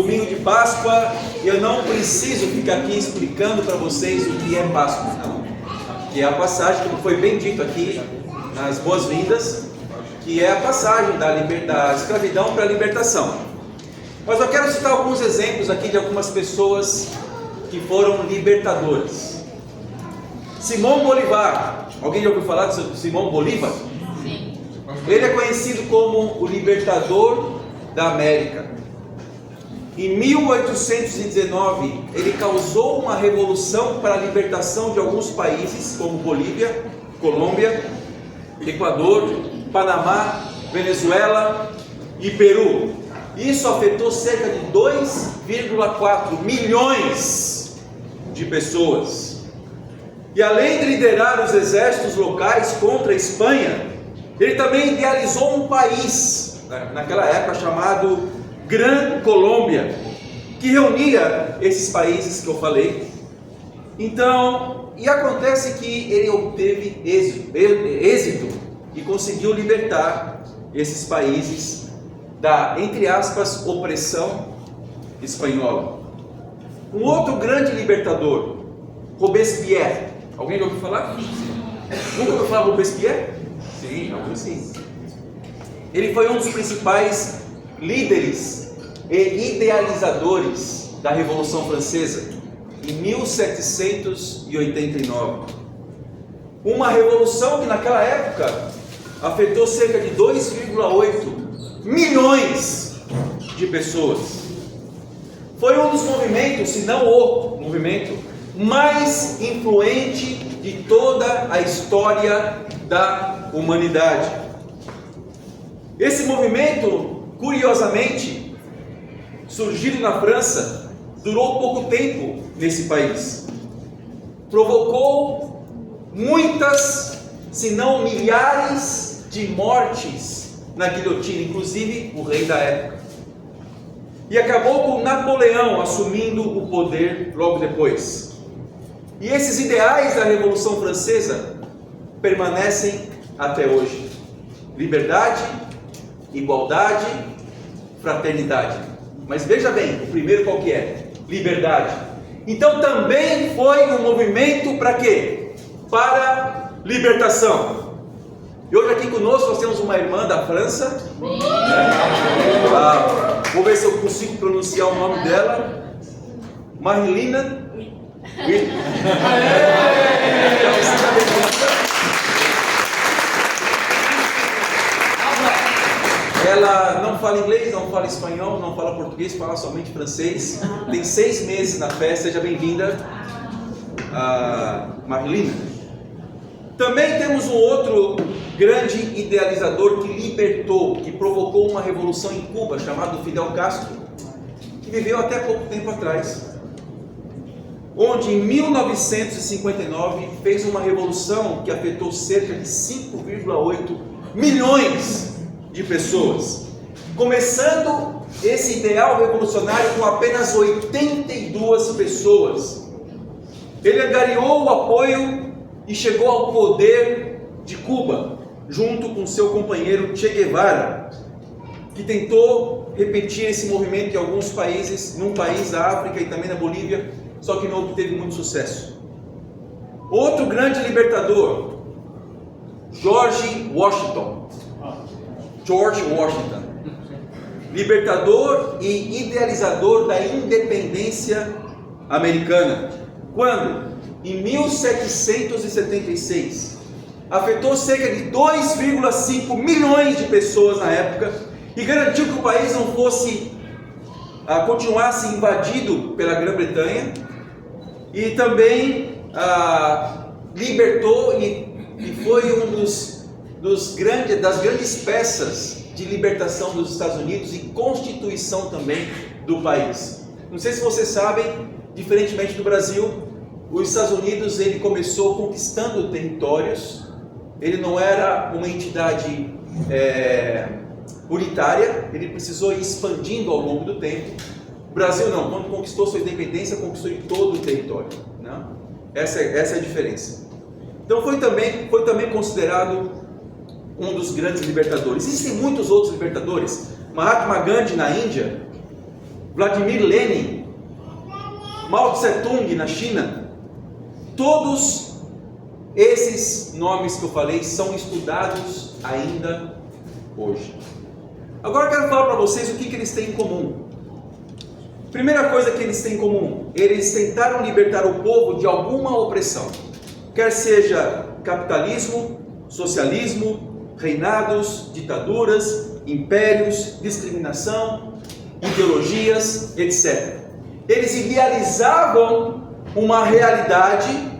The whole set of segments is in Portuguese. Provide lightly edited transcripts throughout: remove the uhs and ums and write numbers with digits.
domingo de Páscoa, eu não preciso ficar aqui explicando para vocês o que é Páscoa, não. Que é a passagem, como foi bem dito aqui nas boas-vindas, que é a passagem da escravidão para a libertação. Mas eu quero citar alguns exemplos aqui de algumas pessoas que foram libertadoras. Simão Bolívar, alguém já ouviu falar de Simão Bolívar? Sim. Ele é conhecido como o libertador da América. Em 1819, ele causou uma revolução para a libertação de alguns países, como Bolívia, Colômbia, Equador, Panamá, Venezuela e Peru. Isso afetou cerca de 2,4 milhões de pessoas. E além de liderar os exércitos locais contra a Espanha, ele também idealizou um país, naquela época chamado Gran Colômbia, que reunia esses países que eu falei. Então, e acontece que ele obteve êxito e conseguiu libertar esses países da, entre aspas, opressão espanhola. Um outro grande libertador, Robespierre. Alguém já ouviu falar? Nunca ouviu falar de Robespierre? Sim, sim. Ele foi um dos principais líderes e idealizadores da Revolução Francesa em 1789. Uma revolução que naquela época afetou cerca de 2,8 milhões de pessoas. Foi um dos movimentos, se não o movimento mais influente de toda a história da humanidade. Esse movimento, curiosamente, surgido na França, durou pouco tempo nesse país. Provocou muitas, se não milhares, de mortes na guilhotina, inclusive o rei da época. E acabou com Napoleão assumindo o poder logo depois. E esses ideais da Revolução Francesa permanecem até hoje: liberdade, igualdade, fraternidade. Mas veja bem, o primeiro qual que é? Liberdade. Então também foi um movimento para quê? Para libertação. E hoje aqui conosco nós temos uma irmã da França. Vou ver se eu consigo pronunciar o nome dela. Marilina. Ela não fala inglês, não fala espanhol, não fala português, fala somente francês. Tem 6 meses na fé. Seja bem-vinda, Marilina. Também temos um outro grande idealizador que libertou, que provocou uma revolução em Cuba, chamado Fidel Castro, que viveu até pouco tempo atrás, onde em 1959 fez uma revolução que afetou cerca de 5,8 milhões de pessoas, começando esse ideal revolucionário com apenas 82 pessoas. Ele angariou o apoio e chegou ao poder de Cuba, junto com seu companheiro Che Guevara, que tentou repetir esse movimento em alguns países, num país da África e também na Bolívia, só que não obteve muito sucesso. Outro grande libertador, George Washington, libertador e idealizador da independência americana. Quando? Em 1776. Afetou cerca de 2,5 milhões de pessoas na época e garantiu que o país não fosse continuasse invadido pela Grã-Bretanha, e também libertou e foi um das grandes peças de libertação dos Estados Unidos e constituição também do país. Não sei se vocês sabem, diferentemente do Brasil, os Estados Unidos ele começou conquistando territórios. Ele não era uma entidade unitária, ele precisou ir expandindo ao longo do tempo. O Brasil não, quando conquistou sua independência, conquistou de todo o território, né? Essa é a diferença. Então foi também considerado um dos grandes libertadores. Existem muitos outros libertadores. Mahatma Gandhi na Índia, Vladimir Lenin, Mao Tse-tung na China, todos esses nomes que eu falei são estudados ainda hoje. Agora eu quero falar para vocês o que eles têm em comum. Primeira coisa que eles têm em comum: eles tentaram libertar o povo de alguma opressão, quer seja capitalismo, socialismo, reinados, ditaduras, impérios, discriminação, ideologias, etc. Eles idealizavam uma realidade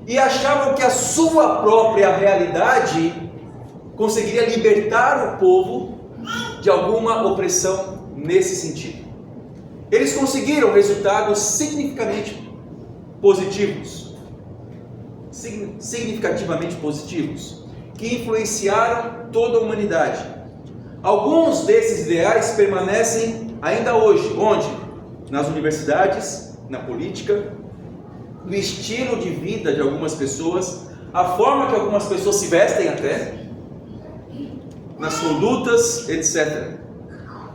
e achavam que a sua própria realidade conseguiria libertar o povo de alguma opressão nesse sentido. Eles conseguiram resultados significativamente positivos, que influenciaram toda a humanidade. Alguns desses ideais permanecem ainda hoje, onde? Nas universidades, na política, no estilo de vida de algumas pessoas, a forma que algumas pessoas se vestem até, nas condutas, etc.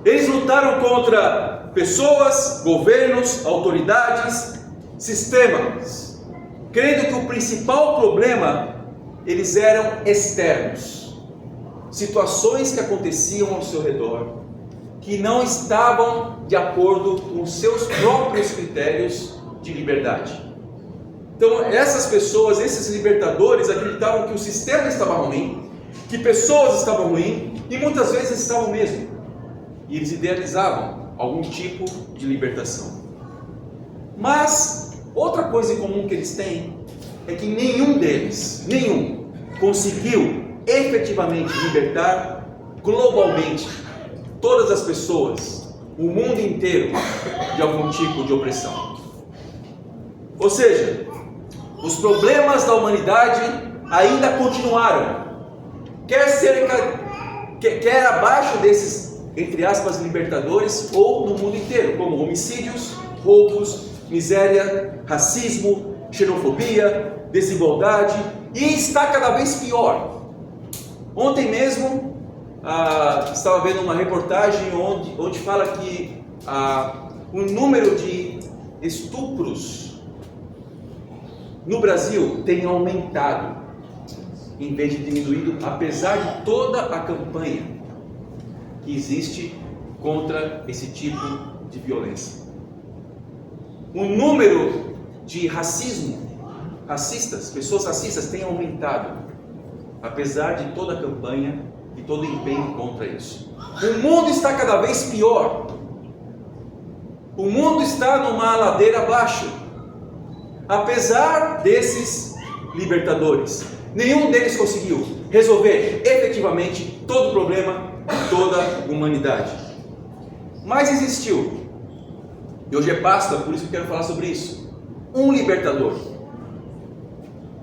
Eles lutaram contra pessoas, governos, autoridades, sistemas, crendo que o principal problema eles eram externos, situações que aconteciam ao seu redor, que não estavam de acordo com os seus próprios critérios de liberdade. Então essas pessoas, esses libertadores, acreditavam que o sistema estava ruim, que pessoas estavam ruins, e muitas vezes estavam mesmo. E eles idealizavam algum tipo de libertação. Mas outra coisa em comum que eles têm é que nenhum deles, conseguiu efetivamente libertar globalmente todas as pessoas, o mundo inteiro, de algum tipo de opressão. Ou seja, os problemas da humanidade ainda continuaram, quer abaixo desses, entre aspas, libertadores, ou no mundo inteiro, como homicídios, roubos, miséria, racismo, xenofobia, desigualdade, e está cada vez pior. Ontem mesmo estava vendo uma reportagem onde fala que o número de estupros no Brasil tem aumentado em vez de diminuído, apesar de toda a campanha que existe contra esse tipo de violência. O número de pessoas racistas tem aumentado, apesar de toda a campanha e todo o empenho contra isso. O mundo está cada vez pior. O mundo está numa ladeira abaixo. Apesar desses libertadores, nenhum deles conseguiu resolver efetivamente todo o problema de toda a humanidade. Mas existiu, e hoje é Páscoa, por isso que eu quero falar sobre isso, um libertador.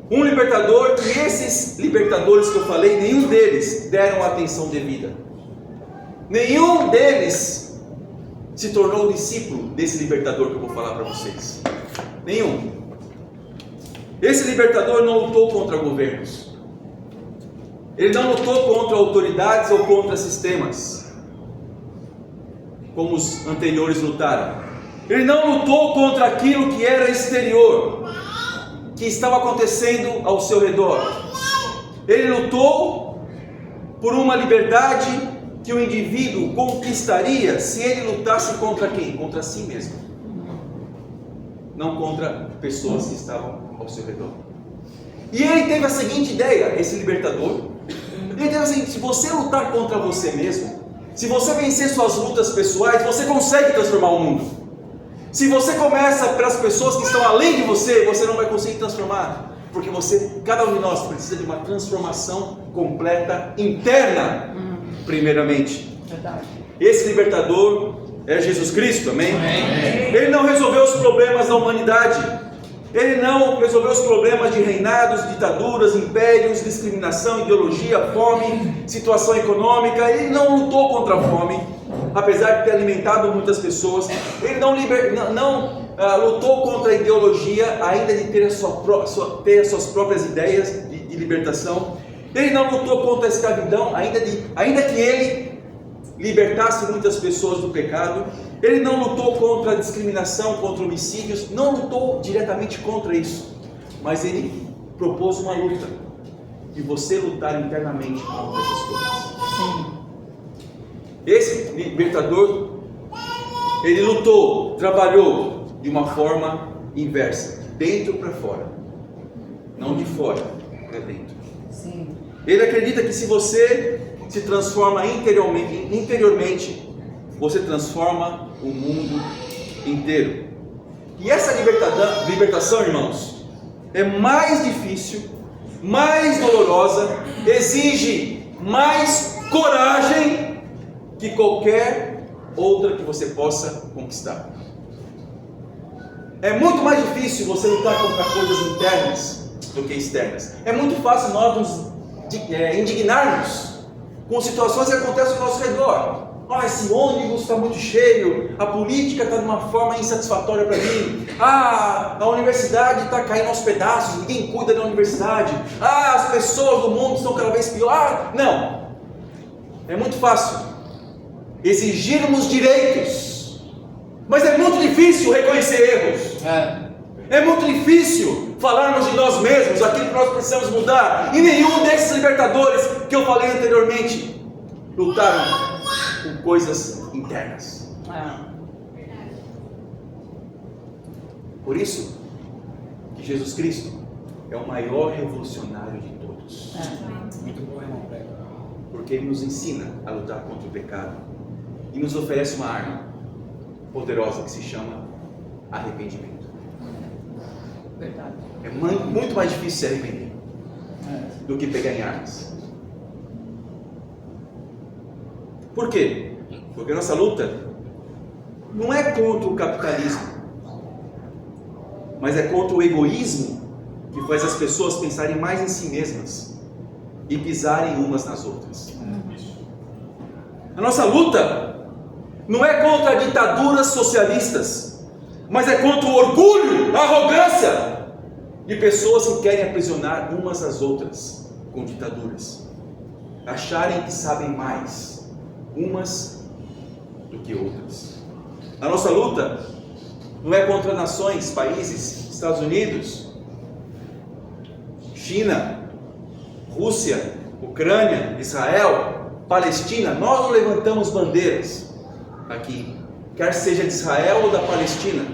Um libertador que esses libertadores que eu falei, nenhum deles deram a atenção devida. Nenhum deles se tornou discípulo desse libertador que eu vou falar para vocês. Nenhum. Esse libertador não lutou contra governos. Ele não lutou contra autoridades ou contra sistemas, como os anteriores lutaram. Ele não lutou contra aquilo que era exterior, que estava acontecendo ao seu redor. Ele lutou por uma liberdade que o indivíduo conquistaria se ele lutasse contra quem? Contra si mesmo, não contra pessoas que estavam ao seu redor. E ele teve a seguinte ideia, esse libertador. Ele teve a seguinte: se você lutar contra você mesmo, se você vencer suas lutas pessoais, você consegue transformar o mundo. Se você começa pelas pessoas que estão além de você, você não vai conseguir transformar, porque cada um de nós precisa de uma transformação completa interna, primeiramente. Verdade. Esse libertador é Jesus Cristo, amém? Amém? Ele não resolveu os problemas da humanidade. Ele não resolveu os problemas de reinados, ditaduras, impérios, discriminação, ideologia, fome, situação econômica. Ele não lutou contra a fome, apesar de ter alimentado muitas pessoas. Ele não lutou contra a ideologia, ainda de ter as suas próprias ideias de libertação. Ele não lutou contra a escravidão, ainda que ele libertasse muitas pessoas do pecado. Ele não lutou contra a discriminação, contra homicídios, não lutou diretamente contra isso, mas ele propôs uma luta, e você lutar internamente contra essas coisas. Sim. Esse libertador, ele lutou, trabalhou de uma forma inversa, dentro para fora, não de fora para dentro. Sim. Ele acredita que se você se transforma interiormente, você transforma o mundo inteiro. E essa libertação, irmãos, é mais difícil, mais dolorosa, exige mais coragem que qualquer outra que você possa conquistar. É muito mais difícil você lutar contra coisas internas do que externas. É muito fácil nós nos indignarmos com situações que acontecem ao nosso redor. Esse ônibus está muito cheio, a política está de uma forma insatisfatória para mim, a universidade está caindo aos pedaços, ninguém cuida da universidade, as pessoas do mundo estão cada vez pior. Não, é muito fácil exigirmos direitos, mas é muito difícil reconhecer erros. É muito difícil falarmos de nós mesmos, aquilo que nós precisamos mudar. E nenhum desses libertadores que eu falei anteriormente lutaram com coisas internas. Por isso que Jesus Cristo é o maior revolucionário de todos. Muito bom, irmão. Porque Ele nos ensina a lutar contra o pecado e nos oferece uma arma poderosa que se chama arrependimento. Verdade. É muito mais difícil se arrepender do que pegar em armas. Por quê? Porque a nossa luta não é contra o capitalismo, mas é contra o egoísmo que faz as pessoas pensarem mais em si mesmas e pisarem umas nas outras. A nossa luta não é contra ditaduras socialistas, mas é contra o orgulho, a arrogância de pessoas que querem aprisionar umas às outras com ditaduras, acharem que sabem mais umas do que outras. A nossa luta não é contra nações, países, Estados Unidos, China, Rússia, Ucrânia, Israel, Palestina. Nós não levantamos bandeiras aqui, quer seja de Israel ou da Palestina,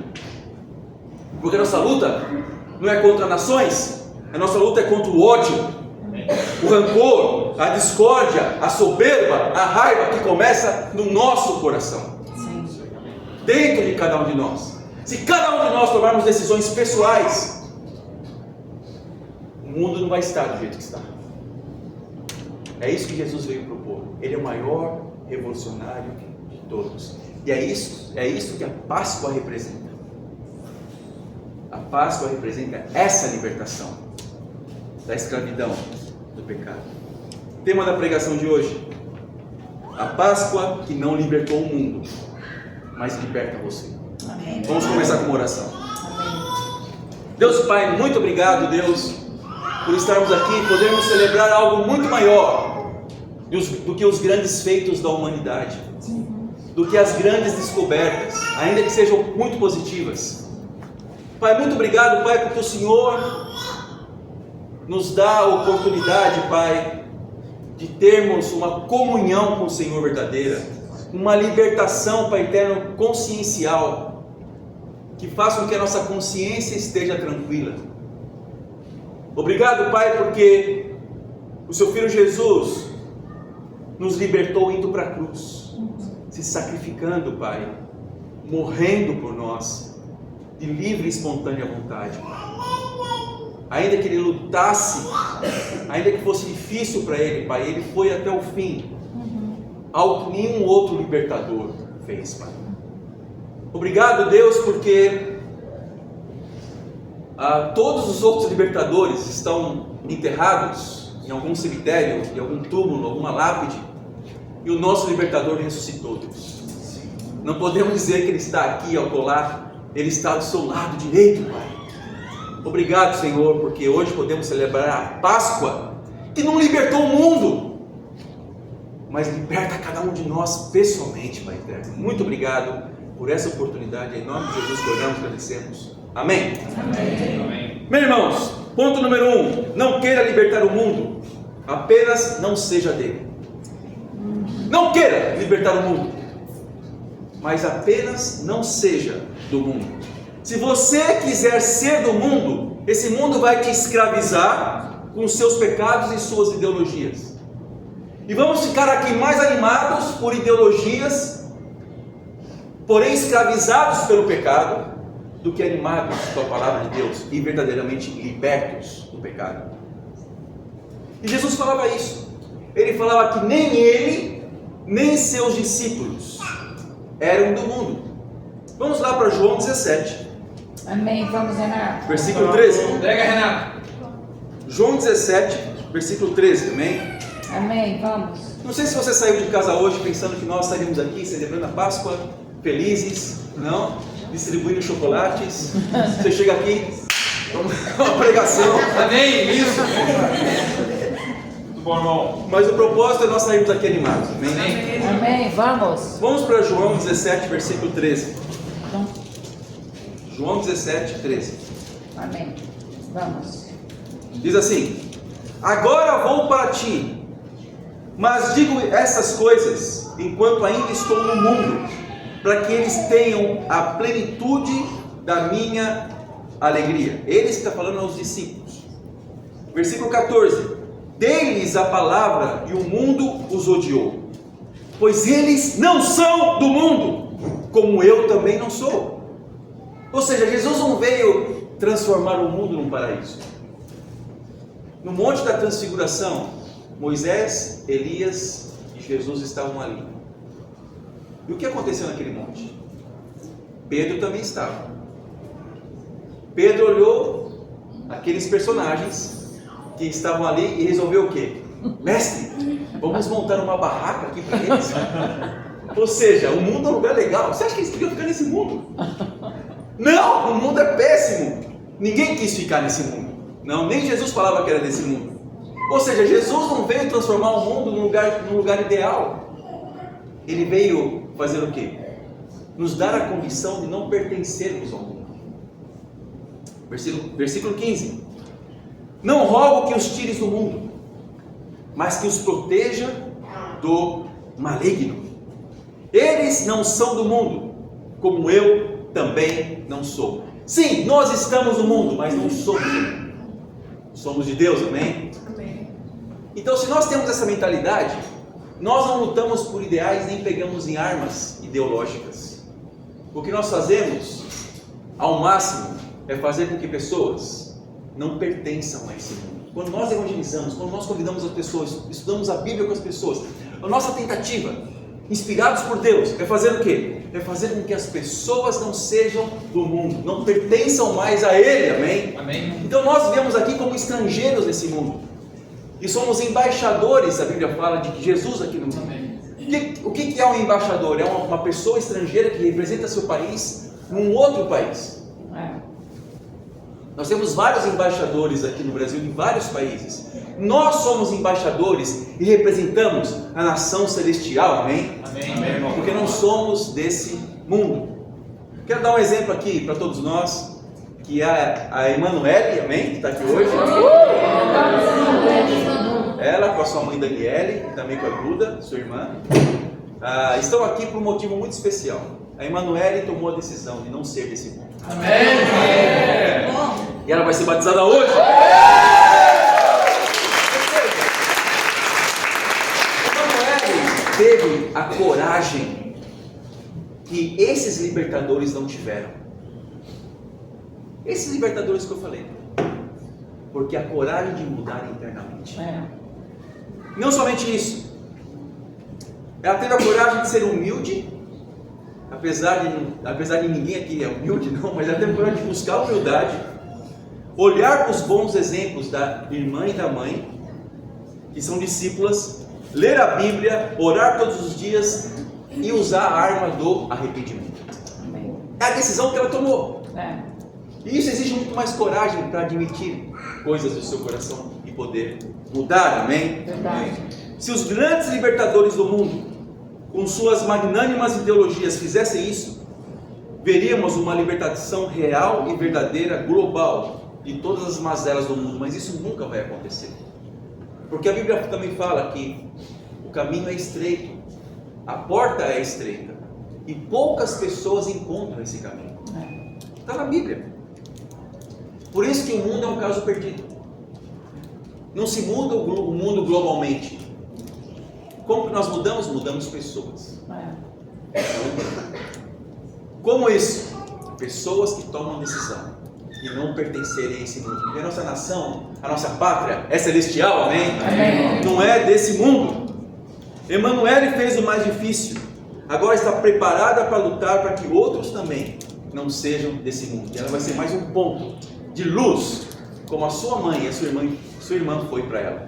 porque a nossa luta não é contra nações, a nossa luta é contra o ódio, o rancor, a discórdia, a soberba, a raiva que começa no nosso coração. Sim. Dentro de cada um de nós. Se cada um de nós tomarmos decisões pessoais, o mundo não vai estar do jeito que está. É isso que Jesus veio propor. Ele é o maior revolucionário de todos. E é isso que a Páscoa representa. A Páscoa representa essa libertação da escravidão, do pecado. Tema da pregação de hoje: a Páscoa que não libertou o mundo, mas liberta você. Amém. Vamos começar com uma oração. Amém. Deus Pai, muito obrigado, Deus, por estarmos aqui e podermos celebrar algo muito maior do que os grandes feitos da humanidade, do que as grandes descobertas, ainda que sejam muito positivas. Pai, muito obrigado, Pai, porque o Senhor nos dá a oportunidade, Pai, de termos uma comunhão com o Senhor verdadeira, uma libertação, Pai eterno, consciencial, que faça com que a nossa consciência esteja tranquila. Obrigado, Pai, porque o Seu Filho Jesus nos libertou indo para a cruz, se sacrificando, Pai, morrendo por nós, de livre e espontânea vontade, Pai. Ainda que Ele lutasse, ainda que fosse difícil para Ele, Pai, Ele foi até o fim, algo que nenhum outro libertador fez, Pai. Obrigado, Deus, porque todos os outros libertadores estão enterrados em algum cemitério, em algum túmulo, alguma lápide, e o nosso libertador ressuscitou, Deus. Não podemos dizer que Ele está aqui ao colar, Ele está do seu lado direito, Pai. Obrigado, Senhor, porque hoje podemos celebrar a Páscoa, que não libertou o mundo, mas liberta cada um de nós pessoalmente, Pai eterno. Muito obrigado, Por essa oportunidade, em nome de Jesus, que oramos e agradecemos. Amém? Amém. Meus irmãos, ponto número 1. Não queira libertar o mundo, apenas não seja dele. Não queira libertar o mundo, mas apenas não seja do mundo. Se você quiser ser do mundo, esse mundo vai te escravizar com seus pecados e suas ideologias. E vamos ficar aqui mais animados por ideologias, porém escravizados pelo pecado, do que animados com a palavra de Deus e verdadeiramente libertos do pecado. E Jesus falava isso. Ele falava que nem ele, nem seus discípulos eram do mundo. Vamos lá para João 17. Amém. Vamos, Renato. Versículo 13. Pega, Renato. João 17, versículo 13, amém? Amém. Vamos. Não sei se você saiu de casa hoje pensando que nós estaríamos aqui celebrando a Páscoa, felizes, não? Distribuindo chocolates. Você chega aqui, uma pregação. Amém. Isso. Muito bom, irmão. Mas o propósito é nós sairmos aqui animados, amém? Amém. Amém. Vamos. Vamos para João 17, versículo 13. Então, João 17, 13. amém. Vamos. Diz assim: agora vou para ti, mas digo essas coisas enquanto ainda estou no mundo, para que eles tenham a plenitude da minha alegria. Eles que está falando aos discípulos. Versículo 14: dei-lhes a palavra e o mundo os odiou, pois eles não são do mundo, como eu também não sou. Ou seja, Jesus não veio transformar o mundo num paraíso. No Monte da Transfiguração, Moisés, Elias e Jesus estavam ali. E o que aconteceu naquele monte? Pedro também estava. Pedro olhou aqueles personagens que estavam ali e resolveu o quê? Mestre, vamos montar uma barraca aqui para eles. Ou seja, o mundo é um lugar legal. Você acha que eles queriam ficar nesse mundo? Não, o mundo é péssimo. Ninguém quis ficar nesse mundo. Não, nem Jesus falava que era desse mundo. Ou seja, Jesus não veio transformar o mundo num lugar ideal. Ele veio fazer o quê? Nos dar a condição de não pertencermos ao mundo. Versículo 15: não rogo que os tires do mundo, mas que os proteja do maligno. Eles não são do mundo, como eu também não sou. Sim, nós estamos no mundo, mas não somos do mundo. Somos de Deus, amém? Amém. Então, se nós temos essa mentalidade, nós não lutamos por ideais nem pegamos em armas ideológicas. O que nós fazemos, ao máximo, é fazer com que pessoas não pertençam a esse mundo. Quando nós evangelizamos, quando nós convidamos as pessoas, estudamos a Bíblia com as pessoas, a nossa tentativa, inspirados por Deus, é fazer o quê? É fazer com que as pessoas não sejam do mundo, não pertençam mais a Ele, amém? Amém. Então nós vivemos aqui como estrangeiros nesse mundo, e somos embaixadores, a Bíblia fala, de Jesus aqui no mundo. Amém. O que é um embaixador? É uma pessoa estrangeira que representa seu país num outro país. Nós temos vários embaixadores aqui no Brasil, em vários países. Nós somos embaixadores e representamos a nação celestial, amém? Amém. Amém, irmão. Porque não somos desse mundo. Quero dar um exemplo aqui para todos nós, que é a Emanuele, amém? Que está aqui hoje. Ela com a sua mãe Daniele, e também com a Duda, sua irmã, estão aqui por um motivo muito especial. A Emanuele tomou a decisão de não ser desse mundo. Amém. E ela vai ser batizada hoje. Emanuele teve a coragem que esses libertadores não tiveram. Esses libertadores que eu falei. Porque a coragem de mudar internamente. Não somente isso. Ela teve a coragem de ser humilde. Apesar de ninguém aqui é humilde, não, mas ela teve a coragem de buscar a humildade, olhar para os bons exemplos da irmã e da mãe, que são discípulas, ler a Bíblia, orar todos os dias e usar a arma do arrependimento. É a decisão que ela tomou. E isso exige muito mais coragem para admitir coisas do seu coração e poder mudar, amém? Verdade. Se os grandes libertadores do mundo, com suas magnânimas ideologias, fizessem isso, veríamos uma libertação real e verdadeira, global, de todas as mazelas do mundo, mas isso nunca vai acontecer. Porque a Bíblia também fala que o caminho é estreito, a porta é estreita, e poucas pessoas encontram esse caminho. Está na Bíblia. Por isso que o mundo é um caso perdido. Não se muda o mundo globalmente. Como que nós mudamos? Mudamos pessoas. Como isso? Pessoas que tomam decisão e não pertencerem a esse mundo. Porque a nossa nação, a nossa pátria é celestial, amém? Amém. Não é desse mundo. Emanuele fez o mais difícil. Agora está preparada para lutar para que outros também não sejam desse mundo. E ela vai ser mais um ponto de luz, como a sua mãe e a sua irmã foi para ela.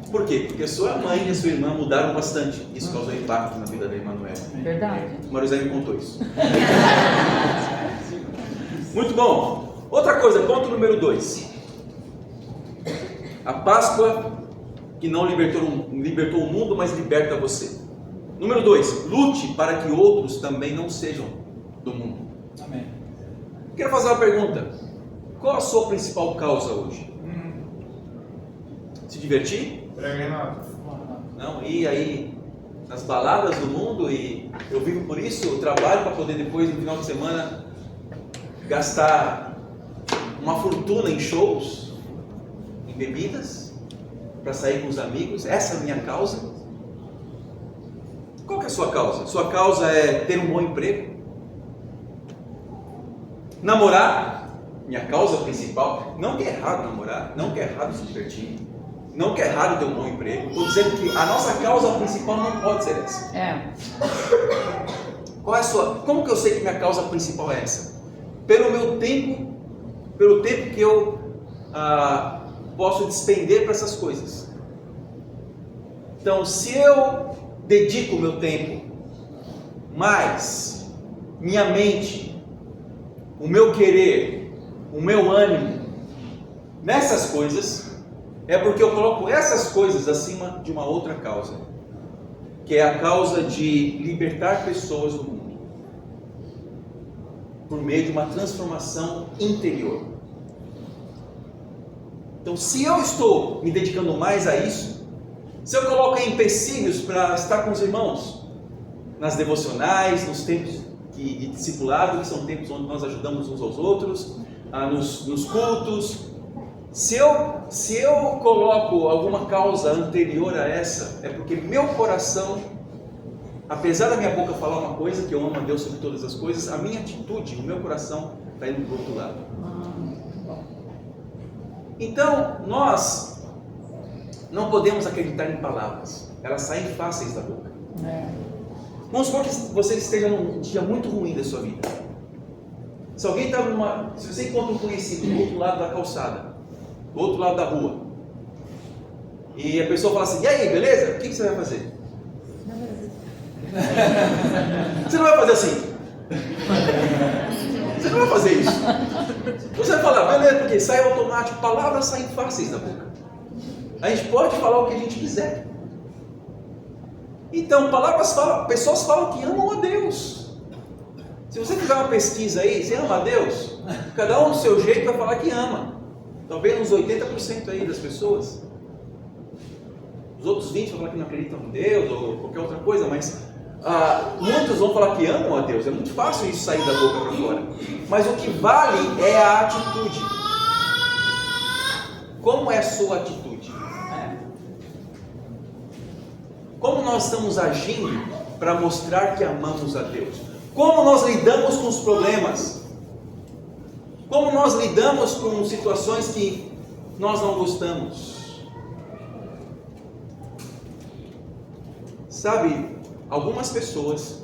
Por quê? Porque a sua mãe e a sua irmã mudaram bastante. Isso causou impacto na vida da Emanuele. Verdade. O Marizé me contou isso. Muito bom. Outra coisa, ponto número 2. A Páscoa que não libertou o mundo, mas liberta você. Número 2, lute para que outros também não sejam do mundo. Amém. Quero fazer uma pergunta. Qual a sua principal causa hoje? Se divertir? Não, ir aí nas baladas do mundo, e eu vivo por isso, eu trabalho para poder depois no final de semana gastar uma fortuna em shows, em bebidas, para sair com os amigos. Essa é a minha causa. Qual que é a sua causa? Sua causa é ter um bom emprego? Namorar? Minha causa principal. Não que é errado namorar, não que é errado se divertir, não que é errado ter um bom emprego. Estou dizendo que a nossa causa principal não pode ser essa. Qual é a sua? Como que eu sei que minha causa principal é essa? Pelo meu tempo, pelo tempo que eu posso despender para essas coisas. Então, se eu dedico o meu tempo, mais minha mente, o meu querer, o meu ânimo nessas coisas, é porque eu coloco essas coisas acima de uma outra causa, que é a causa de libertar pessoas do mundo, por meio de uma transformação interior. Então, se eu estou me dedicando mais a isso, se eu coloco empecilhos para estar com os irmãos, nas devocionais, nos tempos de discipulado, que são tempos onde nós ajudamos uns aos outros, nos cultos, se eu coloco alguma causa anterior a essa, é porque meu coração, apesar da minha boca falar uma coisa, que eu amo a Deus sobre todas as coisas, a minha atitude, o meu coração está indo para o outro lado. Então, nós não podemos acreditar em palavras, elas saem fáceis da boca. Vamos supor que você esteja num dia muito ruim da sua vida. Se alguém está se você encontra um conhecido do outro lado da calçada, do outro lado da rua, e a pessoa fala assim: e aí, beleza? O que você vai fazer? Você não vai fazer assim. Você não vai fazer isso. Você vai falar, beleza, porque sai automático. Palavras saem fáceis da boca. A gente pode falar o que a gente quiser. Então, pessoas falam que amam a Deus. Se você fizer uma pesquisa aí, você ama a Deus? Cada um do seu jeito vai falar que ama. Talvez uns 80% aí das pessoas. Os outros 20% vão falar que não acreditam em Deus ou qualquer outra coisa, mas muitos vão falar que amam a Deus. É muito fácil isso sair da boca para fora. Mas o que vale é a atitude. Como é a sua atitude? Como nós estamos agindo para mostrar que amamos a Deus? Como nós lidamos com os problemas? Como nós lidamos com situações que nós não gostamos? Sabe, algumas pessoas,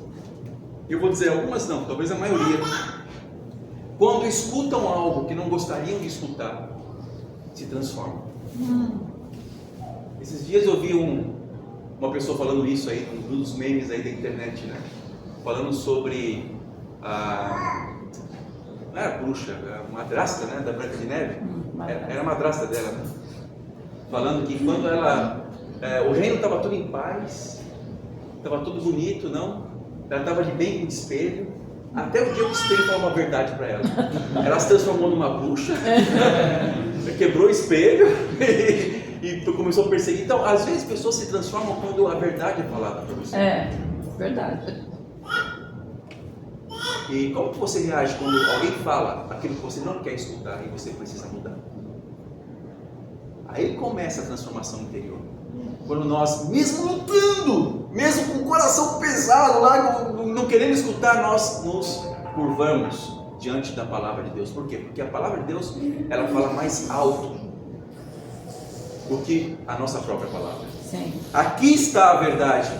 eu vou dizer algumas não, talvez a maioria, quando escutam algo que não gostariam de escutar, se transformam. Esses dias eu vi uma pessoa falando isso aí, um dos memes aí da internet, né? Falando sobre não era bruxa, a madrasta, né, da Branca de Neve. Era a madrasta dela, né? Falando que quando o reino estava tudo em paz, estava tudo bonito, não? Ela estava de bem com espelho, Até o dia que o espelho falou uma verdade para ela. Ela se transformou numa bruxa, quebrou o espelho e começou a perseguir. Então, às vezes, pessoas se transformam quando a verdade é falada para você. É, verdade. E como que você reage quando alguém fala aquilo que você não quer escutar e você precisa mudar? Aí começa a transformação interior. Quando nós, mesmo lutando, mesmo com o coração pesado lá, não querendo escutar, nós nos curvamos diante da palavra de Deus. Por quê? Porque a palavra de Deus, ela fala mais alto do que a nossa própria palavra. Sim. Aqui está a verdade.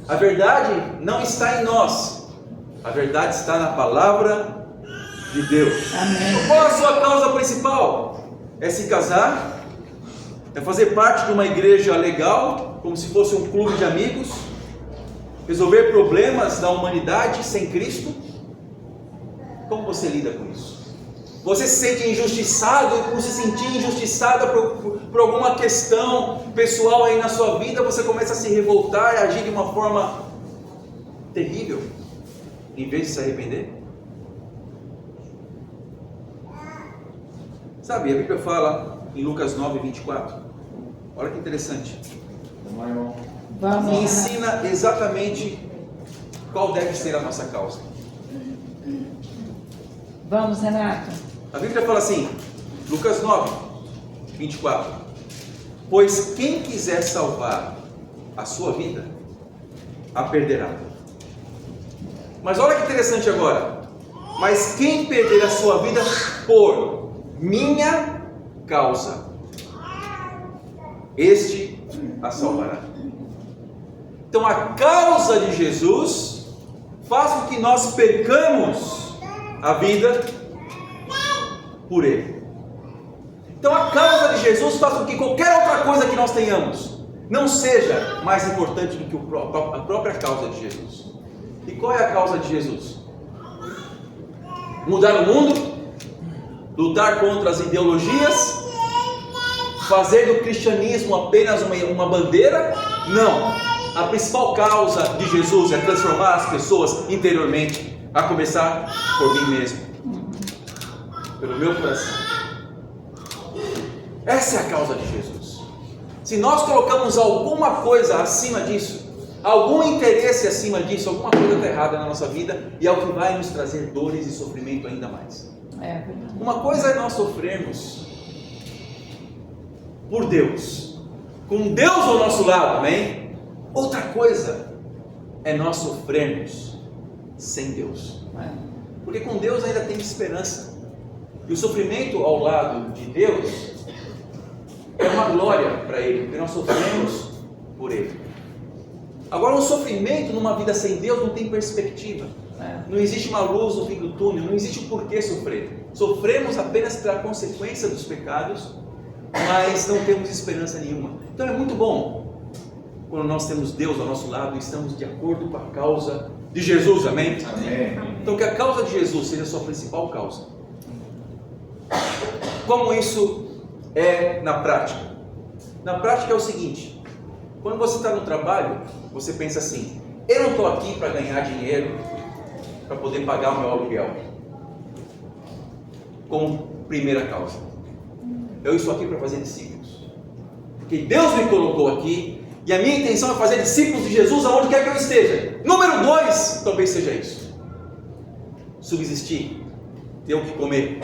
A verdade não está em nós. A verdade está na palavra de Deus. Amém. Qual a sua causa principal? É se casar? É fazer parte de uma igreja legal, como se fosse um clube de amigos? Resolver problemas da humanidade sem Cristo? Como você lida com isso? Você se sente injustiçado, e por se sentir injustiçada por alguma questão pessoal aí na sua vida, você começa a se revoltar e agir de uma forma terrível, em vez de se arrepender? Sabe, a Bíblia fala em Lucas 9, 24. Olha que interessante. Vamos, E ensina exatamente qual deve ser a nossa causa. Vamos, Renato. A Bíblia fala assim, Lucas 9, 24. Pois quem quiser salvar a sua vida, a perderá. Mas olha que interessante agora. Mas quem perder a sua vida por minha causa, este a salvará. Então a causa de Jesus faz com que nós percamos a vida por Ele. Então a causa de Jesus faz com que qualquer outra coisa que nós tenhamos não seja mais importante do que a própria causa de Jesus. E qual é a causa de Jesus? Mudar o mundo? Lutar contra as ideologias? Fazer do cristianismo apenas uma bandeira? Não. A principal causa de Jesus é transformar as pessoas interiormente, a começar por mim mesmo, pelo meu coração. Essa é a causa de Jesus. Se nós colocamos alguma coisa acima disso, algum interesse acima disso, alguma coisa está errada na nossa vida, e é o que vai nos trazer dores e sofrimento ainda mais. É verdade. Uma coisa é nós sofrermos por Deus, com Deus ao nosso lado, amém? Outra coisa é nós sofrermos sem Deus, porque com Deus ainda tem esperança, e o sofrimento ao lado de Deus é uma glória para Ele, porque nós sofremos por Ele. Agora, um sofrimento numa vida sem Deus não tem perspectiva, não existe uma luz no fim do túnel, não existe o porquê sofrer. Sofremos apenas pela consequência dos pecados, mas não temos esperança nenhuma. Então é muito bom quando nós temos Deus ao nosso lado e estamos de acordo com a causa de Jesus, amém? Amém. Então que a causa de Jesus seja a sua principal causa. Como isso é na prática? Na prática é o seguinte: quando você está no trabalho, você pensa assim: eu não estou aqui para ganhar dinheiro, para poder pagar o meu aluguel, como primeira causa. Eu estou aqui para fazer discípulos, porque Deus me colocou aqui, e a minha intenção é fazer discípulos de Jesus aonde quer que eu esteja. Número 2, talvez seja isso: subsistir, ter o que comer.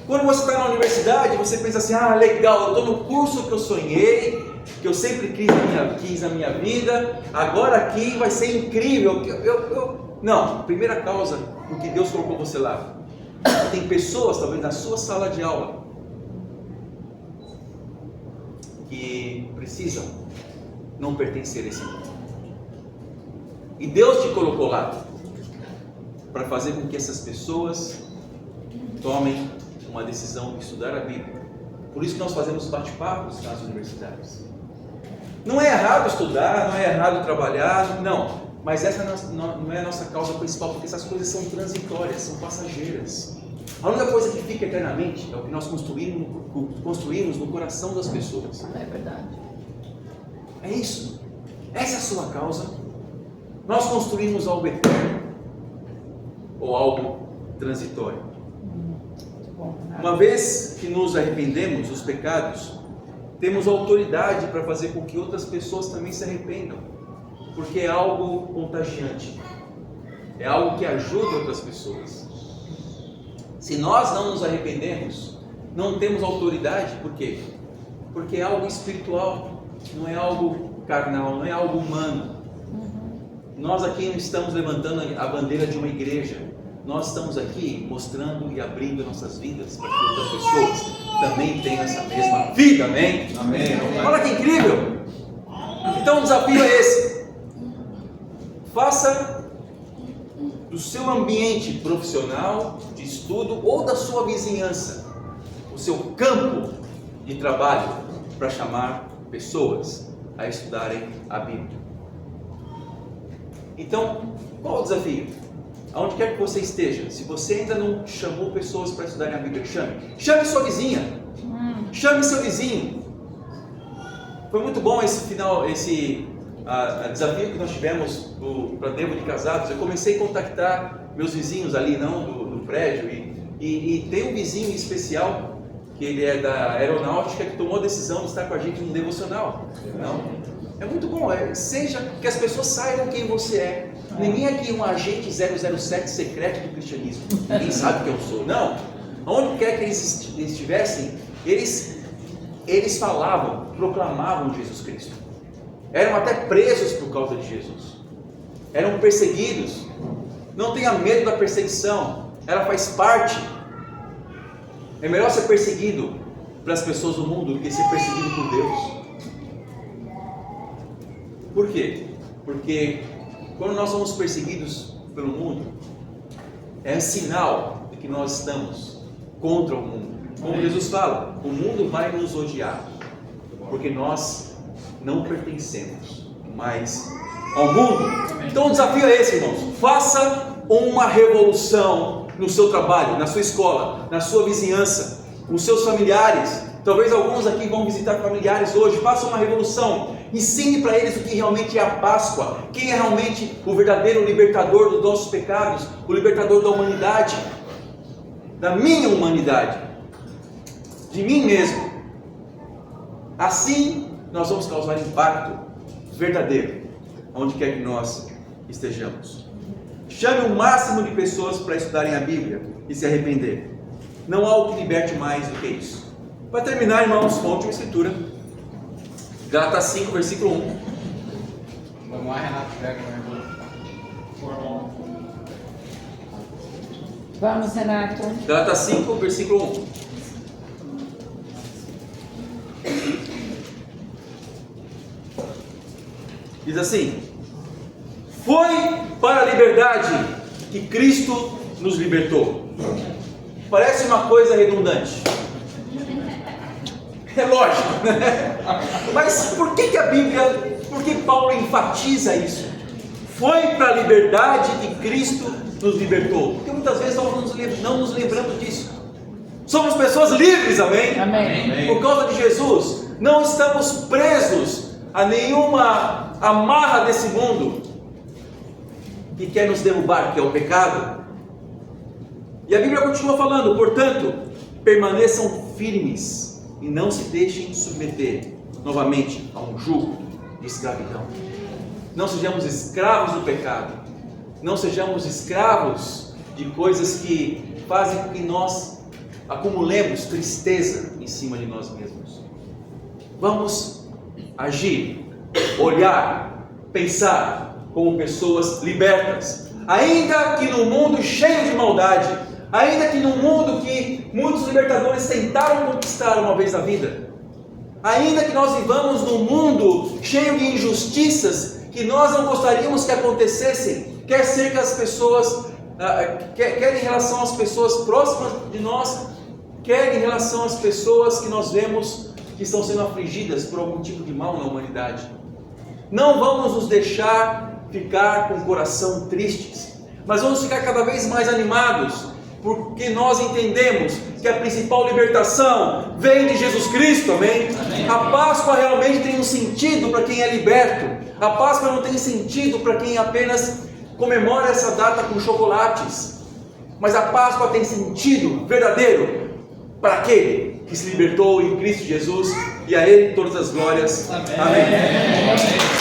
Quando você está na universidade, você pensa assim: ah, legal, eu estou no curso que eu sonhei, que eu sempre quis na minha vida, agora aqui vai ser incrível. Não, primeira causa do que Deus colocou você lá. Tem pessoas, talvez na sua sala de aula, que precisam não pertencer a esse mundo. E Deus te colocou lá para fazer com que essas pessoas tomem uma decisão de estudar a Bíblia. Por isso que nós fazemos bate-papos nas universidades. Não é errado estudar, não é errado trabalhar, não. Mas essa não é a nossa causa principal, porque essas coisas são transitórias, são passageiras. A única coisa que fica eternamente é o que nós construímos no coração das pessoas. É verdade. É isso. Essa é a sua causa. Nós construímos algo eterno. ou algo transitório. Muito bom, Renato. Uma vez que nos arrependemos dos pecados, temos autoridade para fazer com que outras pessoas também se arrependam, porque é algo contagiante, é algo que ajuda outras pessoas. Se nós não nos arrependemos, não temos autoridade. Por quê? Porque é algo espiritual, não é algo carnal, não é algo humano. Nós aqui não estamos levantando a bandeira de uma igreja, nós estamos aqui mostrando e abrindo nossas vidas para que outras pessoas também tenham essa mesma vida, amém? Amém. Olha que incrível! Então o desafio é esse: faça do seu ambiente profissional, de estudo ou da sua vizinhança o seu campo de trabalho para chamar pessoas a estudarem a Bíblia. Então, qual o desafio? Aonde quer que você esteja, se você ainda não chamou pessoas para estudarem a Bíblia, chame sua vizinha, chame seu vizinho. Foi muito bom esse desafio que nós tivemos para Devo de Casados. Eu comecei a contactar meus vizinhos ali do prédio e tem um vizinho especial que ele é da aeronáutica, que tomou a decisão de estar com a gente no devocional. Não? É muito bom, seja que as pessoas saibam quem você é. Ninguém aqui é um agente 007 secreto do cristianismo. Ninguém sabe quem eu sou. Não. Onde quer que eles estivessem, eles falavam, proclamavam Jesus Cristo. Eram até presos por causa de Jesus. Eram perseguidos. Não tenha medo da perseguição. Ela faz parte. É melhor ser perseguido pelas pessoas do mundo do que ser perseguido por Deus. Por quê? Porque quando nós somos perseguidos pelo mundo, é sinal de que nós estamos contra o mundo. Como Jesus fala, o mundo vai nos odiar, porque nós não pertencemos mais ao mundo. Então o desafio é esse, irmãos: faça uma revolução no seu trabalho, na sua escola, na sua vizinhança, com os seus familiares. Talvez alguns aqui vão visitar familiares hoje. Faça uma revolução. Ensine para eles o que realmente é a Páscoa. Quem é realmente o verdadeiro libertador dos nossos pecados, o libertador da humanidade, da minha humanidade, de mim mesmo. Assim nós vamos causar impacto verdadeiro onde quer que nós estejamos. Chame o máximo de pessoas para estudarem a Bíblia e se arrepender. Não há o que liberte mais do que isso. Para terminar, irmãos, com a última escritura, Gálatas 5, versículo 1. Vamos lá, Renato, pega o irmão. Vamos, Renato. Gálatas 5, versículo 1. Diz assim: foi para a liberdade que Cristo nos libertou. Parece uma coisa redundante. É lógico, né? Mas por que a Bíblia, por que Paulo enfatiza isso? Foi para a liberdade que Cristo nos libertou. Porque muitas vezes nós não nos lembramos disso. Somos pessoas livres, amém? Amém. Por causa de Jesus. Não estamos presos a nenhuma amarra desse mundo que quer nos derrubar, que é o pecado. E a Bíblia continua falando: portanto, permaneçam firmes e não se deixem submeter novamente a um jugo de escravidão. Não sejamos escravos do pecado. Não sejamos escravos de coisas que fazem com que nós acumulemos tristeza em cima de nós mesmos. Vamos agir, olhar, pensar como pessoas libertas, ainda que no mundo cheio de maldade, ainda que no mundo que muitos libertadores tentaram conquistar uma vez na vida, ainda que nós vivamos num mundo cheio de injustiças que nós não gostaríamos que acontecessem, quer ser que as pessoas, quer em relação às pessoas próximas de nós, quer em relação às pessoas que nós vemos que estão sendo afligidas por algum tipo de mal na humanidade. Não vamos nos deixar ficar com o coração tristes, mas vamos ficar cada vez mais animados, porque nós entendemos que a principal libertação vem de Jesus Cristo, amém? Amém. A Páscoa realmente tem um sentido para quem é liberto. A Páscoa não tem sentido para quem apenas comemora essa data com chocolates. Mas a Páscoa tem sentido verdadeiro para aquele que se libertou em Cristo Jesus, e a Ele todas as glórias. Amém.